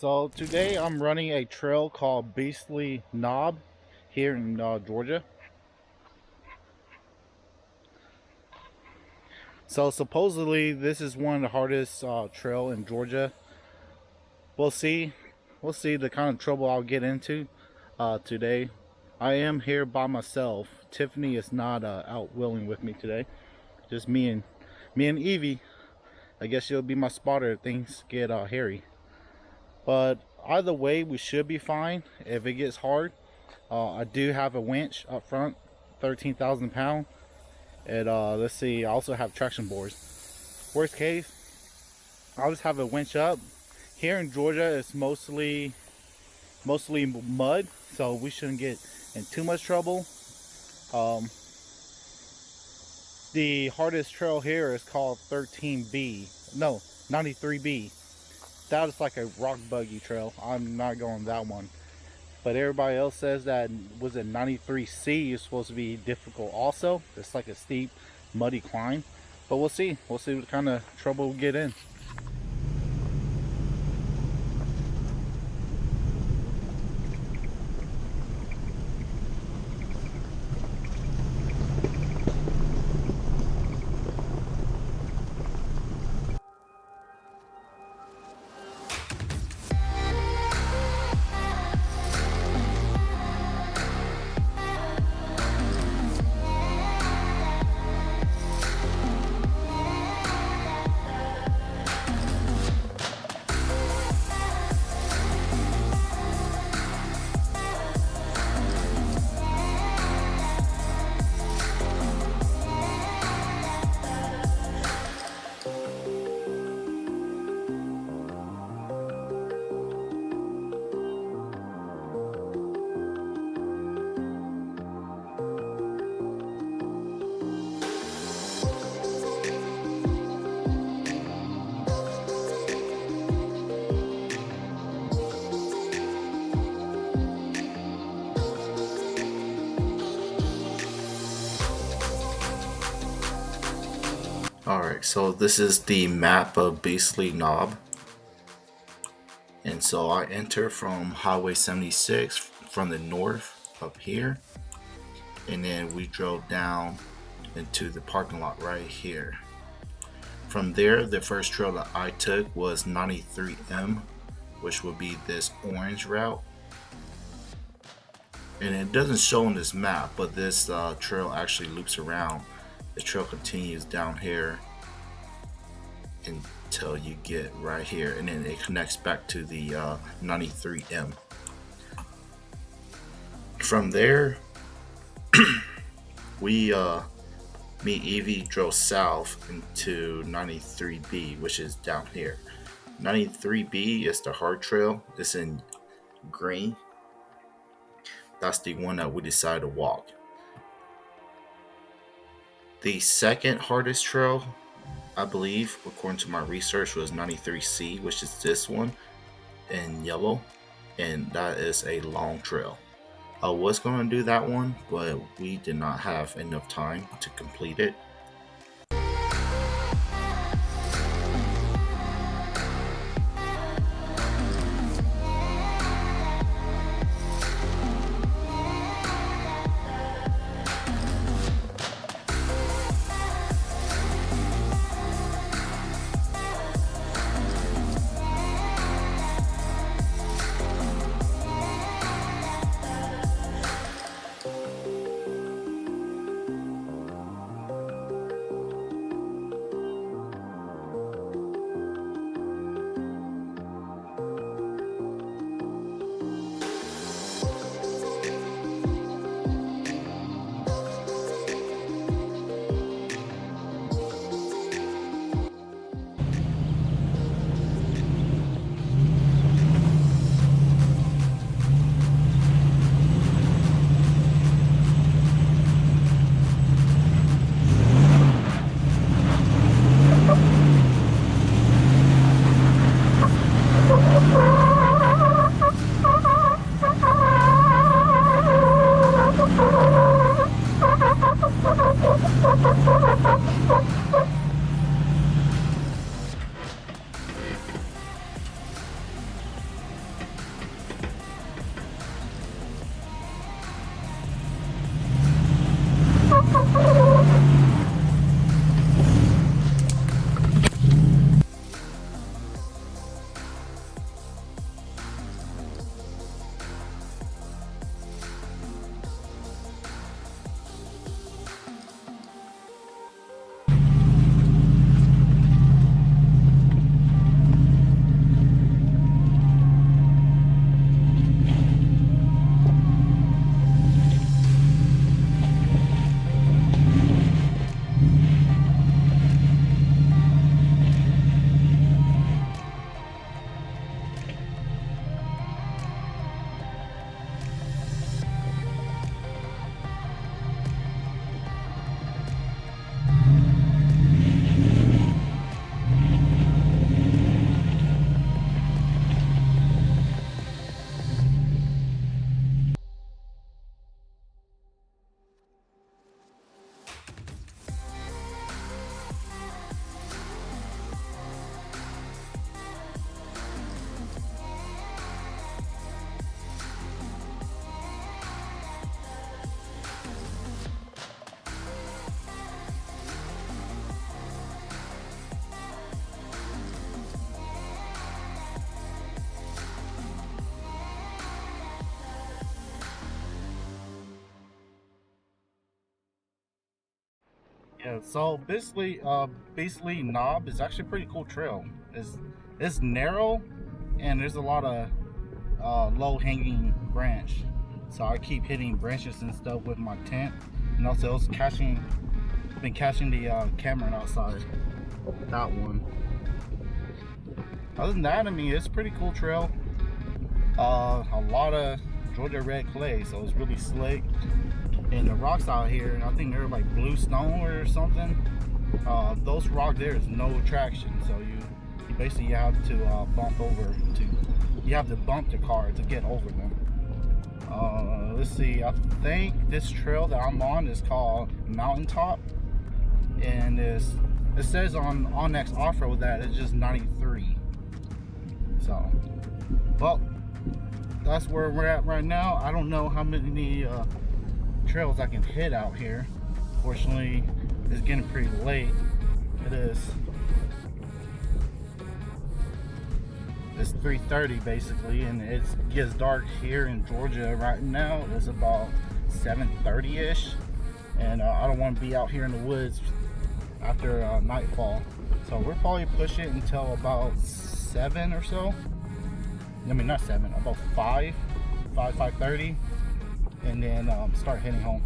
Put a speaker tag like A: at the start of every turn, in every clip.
A: So today I'm running a trail called Beasley Knob here in Georgia. So supposedly this is one of the hardest trail in Georgia. We'll see. We'll see the kind of trouble I'll get into today. I am here by myself. Tiffany is not out willing with me today. Just me and Evie. I guess she'll be my spotter if things get hairy. But either way, we should be fine. If it gets hard, I do have a winch up front, 13,000 pound. And let's see, I also have traction boards. Worst case, I'll just have a winch up. Here in Georgia, it's mostly mud, so we shouldn't get in too much trouble. The hardest trail here is called 13B. No, 93B. That is like a rock buggy trail. I'm not going that one. But everybody else says that was it 93C is supposed to be difficult also. It's like a steep, muddy climb. But we'll see. We'll see what kind of trouble we get in.
B: Alright, so this is the map of Beasley Knob. And so I enter from Highway 76 from the north up here. And then we drove down into the parking lot right here. From there, the first trail that I took was 93M, which would be this orange route. And it doesn't show on this map, but this trail actually loops around. The trail continues down here until you get right here, and then it connects back to the 93M. From there, me Evie drove south into 93B, which is down here. 93B is the hard trail. It's in green. That's the one that we decided to walk. The second hardest trail, I believe, according to my research, was 93C, which is this one in yellow, and that is a long trail. I was going to do that one, but we did not have enough time to complete it.
A: Yeah, so Beasley Knob is actually a pretty cool trail. It's narrow and there's a lot of low hanging branch. So I keep hitting branches and stuff with my tent, and also it's been catching the camera outside. That one. Other than that, I mean, it's a pretty cool trail. A lot of Georgia red clay, so it's really slick. And the rocks out here, I think they're like blue stone or something. Those rocks there is no traction, so you basically have to you have to bump the car to get over them. Let's see, I think this trail that I'm on is called Mountaintop, and it says on Onyx Off-Road that it's just 93. So, well, that's where we're at right now. I don't know how many trails I can hit out here. Fortunately, it's getting pretty late. It's 3:30 basically, and it gets dark here in Georgia right now. It's about 7:30ish, and I don't want to be out here in the woods after nightfall. So we'll probably push it until about 7 or so. I mean, not 7, about 5:30, and then start heading home.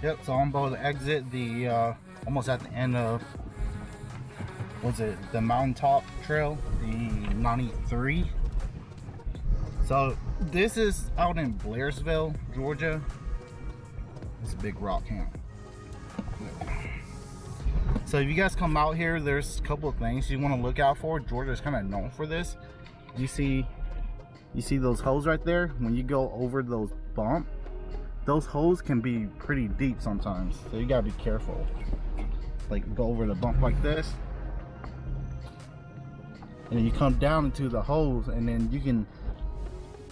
A: Yep, so I'm about to exit the almost at the end of the Mountaintop Trail, the 93. So this is out in Blairsville, Georgia. It's a big rock camp. So if you guys come out here, there's a couple of things you want to look out for. Georgia's kind of known for this. You see those holes right there? When you go over those bumps, those holes can be pretty deep sometimes, so you gotta be careful. Like, go over the bump like this, and then you come down into the holes, and then you can,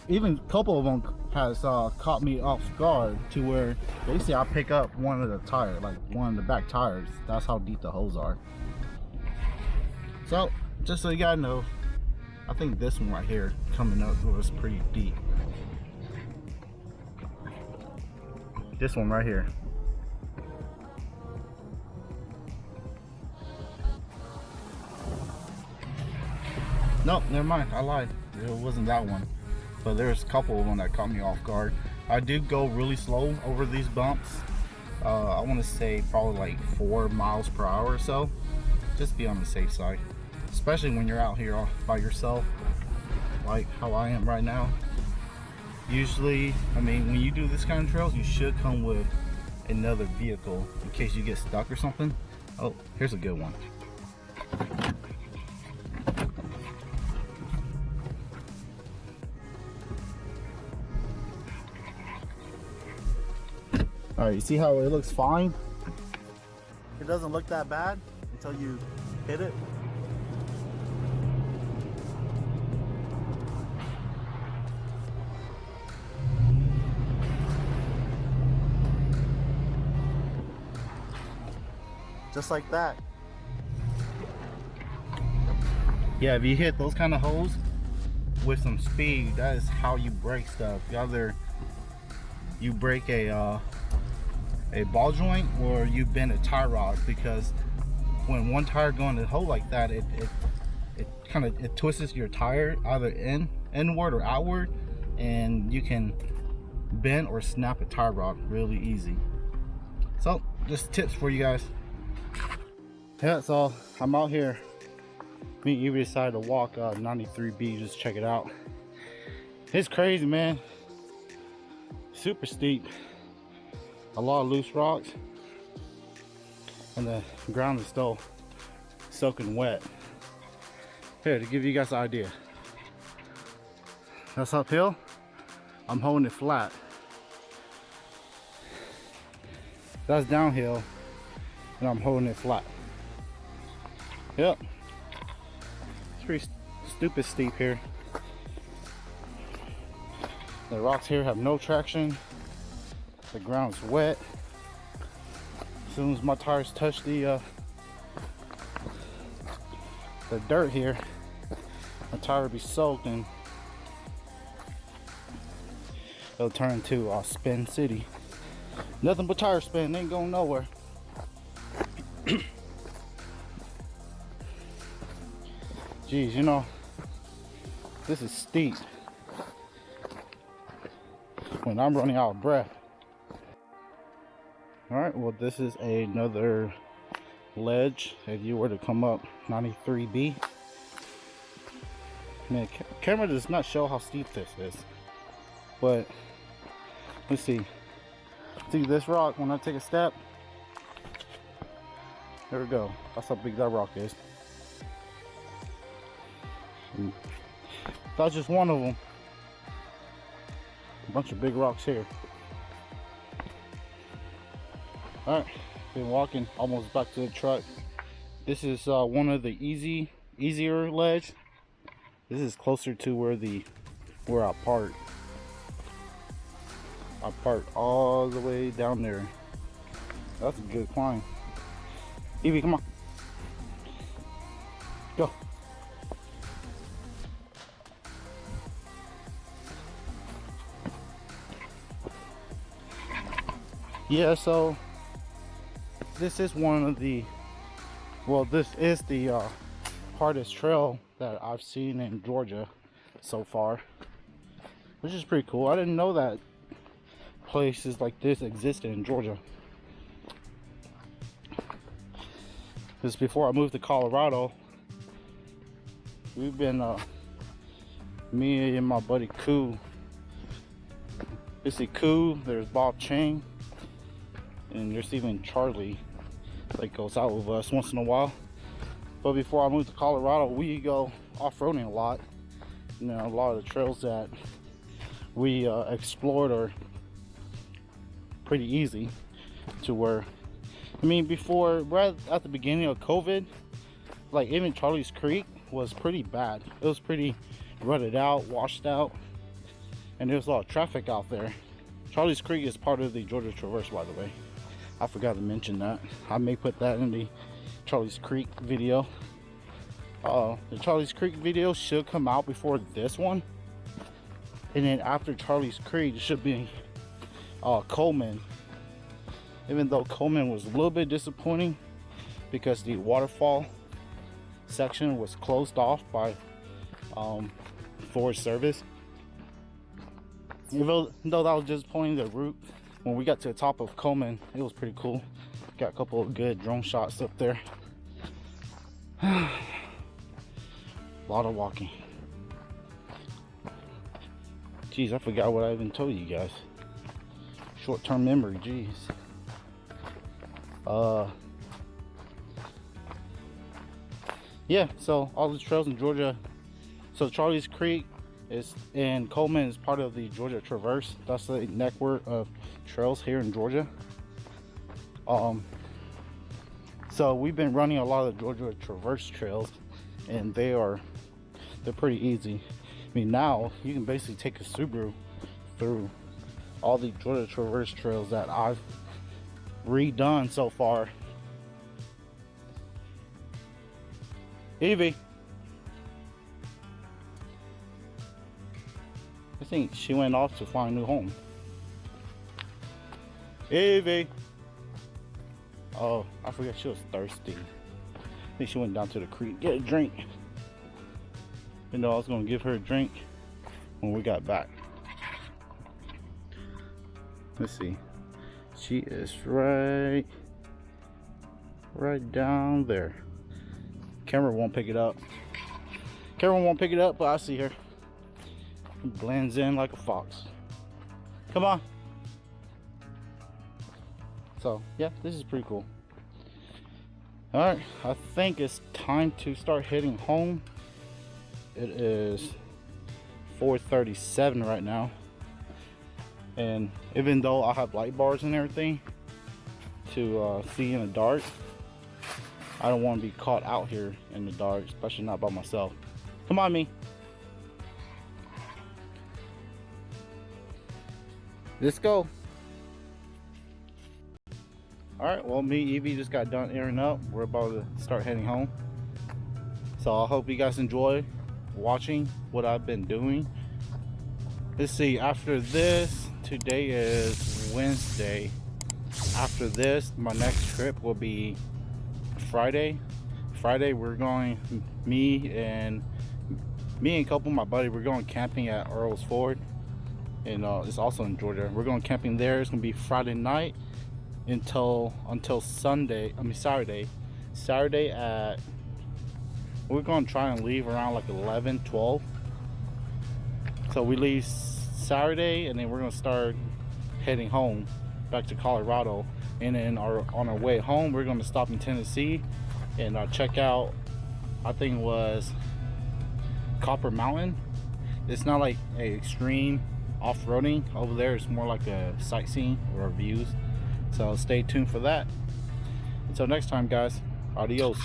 A: even a couple of them has caught me off guard to where basically I pick up one of the tires, like one of the back tires. That's how deep the holes are. So just so you gotta know, I think this one right here coming up was pretty deep. This one right here. Nope, never mind, I lied. It wasn't that one. But there's a couple of them that caught me off guard. I do go really slow over these bumps. I want to say probably like 4 miles per hour or so. Just be on the safe side. Especially when you're out here by yourself, like how I am right now. Usually, I mean, when you do this kind of trails, you should come with another vehicle in case you get stuck or something. Oh, here's a good one. All right, you see how it looks fine? It doesn't look that bad until you hit it. Just like that. Yeah, if you hit those kind of holes with some speed, that is how you break stuff. Either you break a ball joint or you bend a tie rod, because when one tire goes in a hole like that, it twists your tire either inward or outward, and you can bend or snap a tie rod really easy. So just tips for you guys. Yeah, so I'm out here. We decided to walk 93B, just check it out. It's crazy, man. Super steep. A lot of loose rocks, and the ground is still soaking wet. Here, to give you guys an idea, that's uphill. I'm holding it flat. That's downhill, and I'm holding it flat. Yep, it's pretty stupid steep here. The rocks here have no traction. The ground's wet. As soon as my tires touch the dirt here, my tire will be soaked and it'll turn into Spin City. Nothing but tire spin, ain't going nowhere. Geez, you know, this is steep when I'm running out of breath. All right, well, this is another ledge. If you were to come up 93B, man, camera does not show how steep this is, but let's see. See this rock, when I take a step, there we go. That's how big that rock is. And that's just one of them. A bunch of big rocks here. All right, been walking almost back to the truck. This is one of the easier ledge. This is closer to where I park. I parked all the way down there. That's a good climb. Evie, come on. Go. Yeah, so this is one of the, well, this is the hardest trail that I've seen in Georgia so far, which is pretty cool. I didn't know that places like this existed in Georgia. Because before I moved to Colorado, we've been me and my buddy Koo, basically Koo, there's Bob Chang, and there's even Charlie that goes out with us once in a while. But before I moved to Colorado, we go off-roading a lot. You know, a lot of the trails that we explored are pretty easy, to where, I mean, before, right at the beginning of COVID, like even Charlie's Creek was pretty bad. It was pretty rutted out, washed out, and there was a lot of traffic out there. Charlie's Creek is part of the Georgia Traverse, by the way. I forgot to mention that. I may put that in the Charlie's Creek video. The Charlie's Creek video should come out before this one, and then after Charlie's Creek it should be Coleman. Even though Coleman was a little bit disappointing because the waterfall section was closed off by Forest Service. Even though that was disappointing, the route when we got to the top of Coleman, it was pretty cool. Got a couple of good drone shots up there. A lot of walking. Jeez, I forgot what I even told you guys. Short-term memory, jeez. Yeah, so all the trails in Georgia. So Charlie's Creek is, and Coleman is part of the Georgia Traverse. That's the network of trails here in Georgia. So we've been running a lot of the Georgia Traverse trails, and they're pretty easy. I mean, now you can basically take a Subaru through all the Georgia Traverse trails that I've redone so far. Evie, I think she went off to find a new home. Evie. Oh, I forgot she was thirsty. I think she went down to the creek, get a drink. You know, I was gonna give her a drink when we got back. Let's see. She is right down there. Camera won't pick it up. Camera won't pick it up, but I see her. It blends in like a fox. Come on. So yeah, this is pretty cool. All right, I think it's time to start heading home. It is 4:37 right now, and even though I have light bars and everything to see in the dark, I don't want to be caught out here in the dark, especially not by myself. Come on, me. Let's go. All right, well, me, Evie just got done airing up. We're about to start heading home. So I hope you guys enjoy watching what I've been doing. Let's see, after this, today is Wednesday. after this, my next trip will be Friday. Friday we're going, me and a couple of my buddy, we're going camping at Earl's Ford, and it's also in Georgia. We're going camping there. It's gonna be Friday night until Sunday. I mean Saturday. Saturday at, we're gonna try and leave around like 11, 12. So we leave Saturday, and then we're gonna start heading home back to Colorado. And then on our way home, we're gonna stop in Tennessee and check out, I think it was Copper Mountain. It's not like a extreme off-roading over there. It's more like a sightseeing or views. So stay tuned for that. Until next time, guys. Adios.